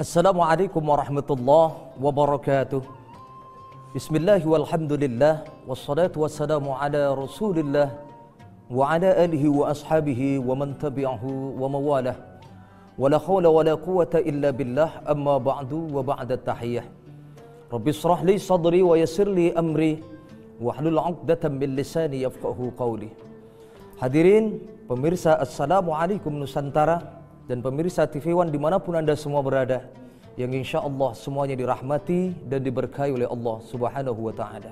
Assalamualaikum warahmatullahi wabarakatuh. Bismillah walhamdulillah wassalatu wassalamu ala rasulillah wa ala alihi wa ashabihi wa man tabi'ahu wa mawalah. Wala hawla wala quwata illa billah, amma ba'du wa ba'da tahiyyah. Rabbi israh li sadri wa yassir li amri wahlul 'uqdatam min lisani yafqahu qawli. Hadirin pemirsa Assalamualaikum Nusantara dan pemirsa TV One dimanapun Anda semua berada, yang insya Allah semuanya dirahmati dan diberkahi oleh Allah Subhanahu wa Ta'ala.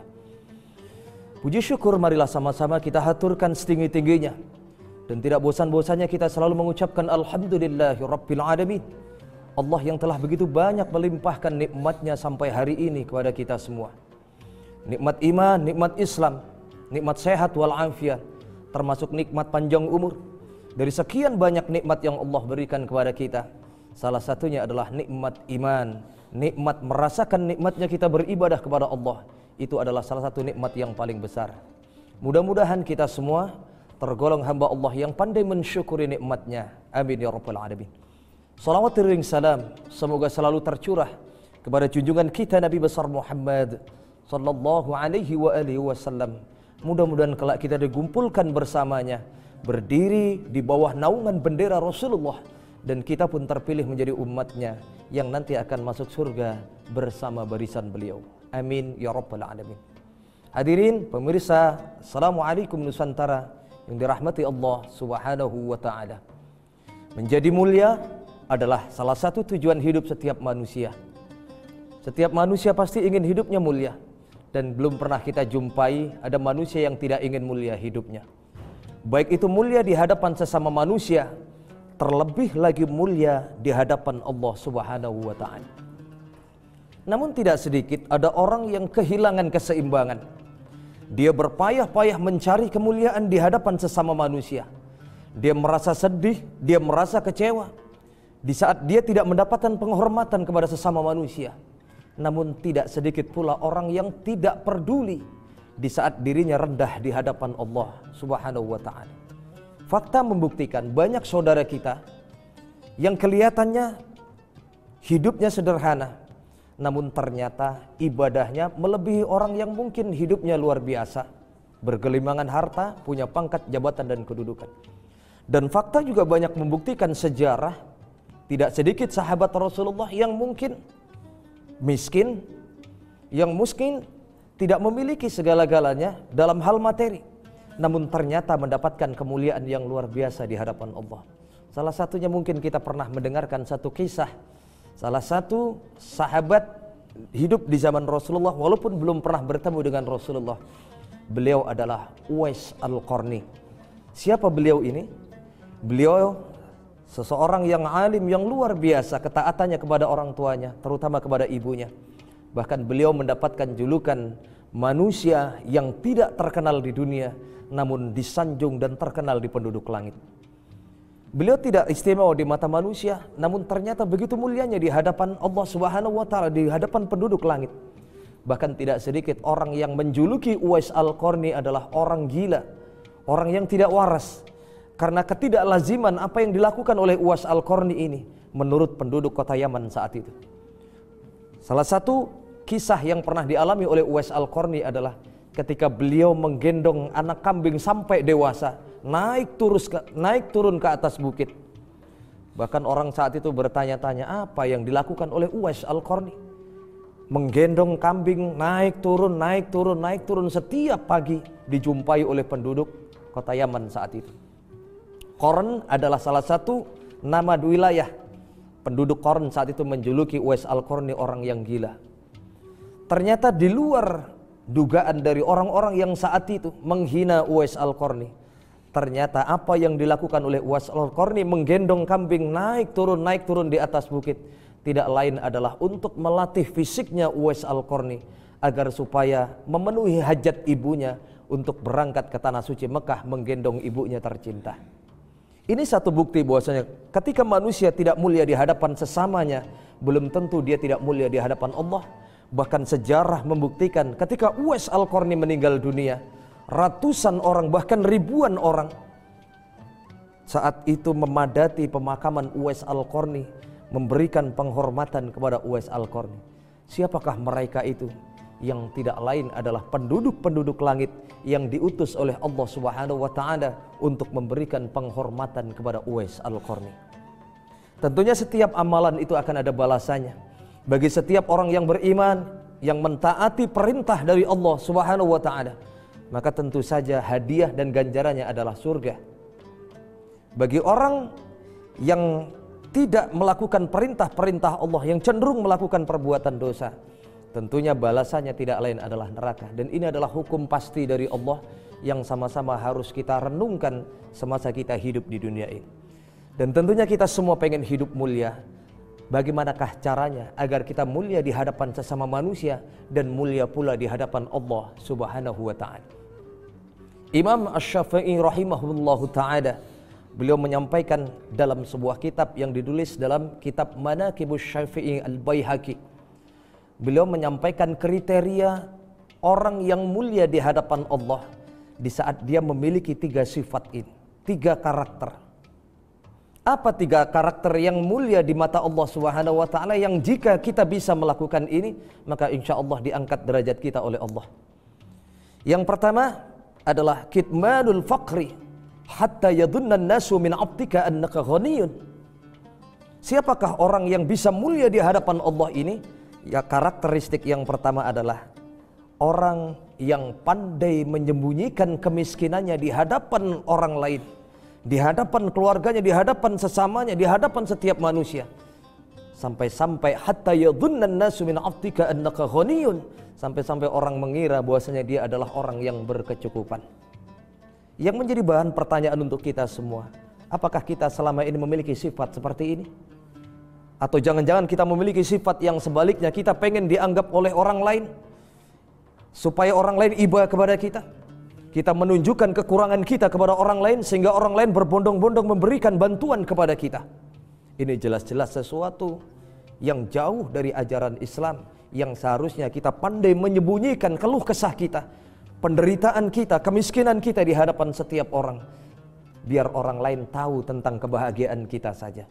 Puji syukur marilah sama-sama kita haturkan setinggi-tingginya, dan tidak bosan-bosannya kita selalu mengucapkan Alhamdulillahi Rabbil Alamin. Allah yang telah begitu banyak melimpahkan nikmatnya sampai hari ini kepada kita semua. Nikmat iman, nikmat Islam, nikmat sehat walafiat, termasuk nikmat panjang umur. Dari sekian banyak nikmat yang Allah berikan kepada kita, salah satunya adalah nikmat iman. Nikmat merasakan nikmatnya kita beribadah kepada Allah, itu adalah salah satu nikmat yang paling besar. Mudah-mudahan kita semua tergolong hamba Allah yang pandai mensyukuri nikmatnya. Amin ya rabbal alamin. Salawat dan salam semoga selalu tercurah kepada junjungan kita Nabi besar Muhammad sallallahu alaihi wa alihi wasallam. Mudah-mudahan kelak kita dikumpulkan bersamanya, berdiri di bawah naungan bendera Rasulullah, dan kita pun terpilih menjadi umatnya yang nanti akan masuk surga bersama barisan beliau. Amin ya rabbal alamin. Hadirin pemirsa Assalamualaikum Nusantara yang dirahmati Allah Subhanahu wa Ta'ala. Menjadi mulia adalah salah satu tujuan hidup setiap manusia. Setiap manusia pasti ingin hidupnya mulia, dan belum pernah kita jumpai ada manusia yang tidak ingin mulia hidupnya. Baik itu mulia di hadapan sesama manusia, terlebih lagi mulia di hadapan Allah Subhanahu wa Ta'ala. Namun tidak sedikit ada orang yang kehilangan keseimbangan. Dia berpayah-payah mencari kemuliaan di hadapan sesama manusia. Dia merasa sedih, dia merasa kecewa di saat dia tidak mendapatkan penghormatan kepada sesama manusia. Namun tidak sedikit pula orang yang tidak peduli di saat dirinya rendah di hadapan Allah Subhanahu wa Ta'ala. Fakta membuktikan banyak saudara kita yang kelihatannya hidupnya sederhana, namun ternyata ibadahnya melebihi orang yang mungkin hidupnya luar biasa, bergelimangan harta, punya pangkat, jabatan, dan kedudukan. Dan fakta juga banyak membuktikan sejarah tidak sedikit sahabat Rasulullah yang mungkin miskin, tidak memiliki segala-galanya dalam hal materi, namun ternyata mendapatkan kemuliaan yang luar biasa di hadapan Allah. Salah satunya mungkin kita pernah mendengarkan satu kisah, salah satu sahabat hidup di zaman Rasulullah walaupun belum pernah bertemu dengan Rasulullah. Beliau adalah Uwais Al-Qarni. Siapa beliau ini? Beliau seseorang yang alim yang luar biasa, ketaatannya kepada orang tuanya, terutama kepada ibunya. Bahkan beliau mendapatkan julukan manusia yang tidak terkenal di dunia, namun disanjung dan terkenal di penduduk langit. Beliau tidak istimewa di mata manusia, namun ternyata begitu mulianya di hadapan Allah Subhanahu wa Ta'ala, di hadapan penduduk langit. Bahkan tidak sedikit orang yang menjuluki Uwais Al-Qarni adalah orang gila, orang yang tidak waras, karena ketidaklaziman apa yang dilakukan oleh Uwais Al-Qarni ini menurut penduduk kota Yaman saat itu. Salah satu kisah yang pernah dialami oleh Uwais Al-Qarni adalah ketika beliau menggendong anak kambing sampai dewasa, naik turun ke atas bukit. Bahkan orang saat itu bertanya-tanya apa yang dilakukan oleh Uwais Al-Qarni. Menggendong kambing naik turun setiap pagi dijumpai oleh penduduk kota Yaman saat itu. Qarn adalah salah satu nama wilayah. Penduduk Qarn saat itu menjuluki Uwais Al-Qarni orang yang gila. Ternyata di luar dugaan dari orang-orang yang saat itu menghina Uwais Al-Qarni, ternyata apa yang dilakukan oleh Uwais Al-Qarni menggendong kambing naik turun di atas bukit tidak lain adalah untuk melatih fisiknya Uwais Al-Qarni agar supaya memenuhi hajat ibunya untuk berangkat ke tanah suci Mekah menggendong ibunya tercinta. Ini satu bukti bahwasanya ketika manusia tidak mulia di hadapan sesamanya, belum tentu dia tidak mulia di hadapan Allah. Bahkan sejarah membuktikan ketika Uwais Al-Qarni meninggal dunia, ratusan orang bahkan ribuan orang saat itu memadati pemakaman Uwais Al-Qarni memberikan penghormatan kepada Uwais Al-Qarni. Siapakah mereka itu? Yang tidak lain adalah penduduk-penduduk langit yang diutus oleh Allah Subhanahu wa taala untuk memberikan penghormatan kepada Uwais Al-Qarni. Tentunya setiap amalan itu akan ada balasannya. Bagi setiap orang yang beriman, yang mentaati perintah dari Allah Subhanahu wa taala, maka tentu saja hadiah dan ganjarannya adalah surga. Bagi orang yang tidak melakukan perintah-perintah Allah, yang cenderung melakukan perbuatan dosa, tentunya balasannya tidak lain adalah neraka. Dan ini adalah hukum pasti dari Allah yang sama-sama harus kita renungkan semasa kita hidup di dunia ini. Dan tentunya kita semua pengen hidup mulia. Bagaimanakah caranya agar kita mulia di hadapan sesama manusia dan mulia pula di hadapan Allah Subhanahu wa taala? Imam Asy-Syafi'i rahimahullahu taala, beliau menyampaikan dalam sebuah kitab yang ditulis dalam kitab Manaqibus Syafi'i Al-Baihaqi. Beliau menyampaikan kriteria orang yang mulia di hadapan Allah di saat dia memiliki 3 sifat ini, 3 karakter. Apa 3 karakter yang mulia di mata Allah Subhanahu wa taala yang jika kita bisa melakukan ini, maka insya Allah diangkat derajat kita oleh Allah. Yang pertama adalah kitmanul faqri hatta yadhunna an-nasu min 'abdika annaka ghaniyun. Siapakah orang yang bisa mulia di hadapan Allah ini? Ya, karakteristik yang pertama adalah orang yang pandai menyembunyikan kemiskinannya di hadapan orang lain, di hadapan keluarganya, di hadapan sesamanya, di hadapan setiap manusia. Sampai-sampai hatta yadhunnan nasu min 'abdika annaka ghaniyun, sampai-sampai orang mengira bahwasanya dia adalah orang yang berkecukupan. Yang menjadi bahan pertanyaan untuk kita semua, apakah kita selama ini memiliki sifat seperti ini? Atau jangan-jangan kita memiliki sifat yang sebaliknya, kita pengen dianggap oleh orang lain supaya orang lain iba kepada kita. Kita menunjukkan kekurangan kita kepada orang lain sehingga orang lain berbondong-bondong memberikan bantuan kepada kita. Ini jelas-jelas sesuatu yang jauh dari ajaran Islam, yang seharusnya kita pandai menyembunyikan keluh kesah kita, penderitaan kita, kemiskinan kita di hadapan setiap orang, biar orang lain tahu tentang kebahagiaan kita saja.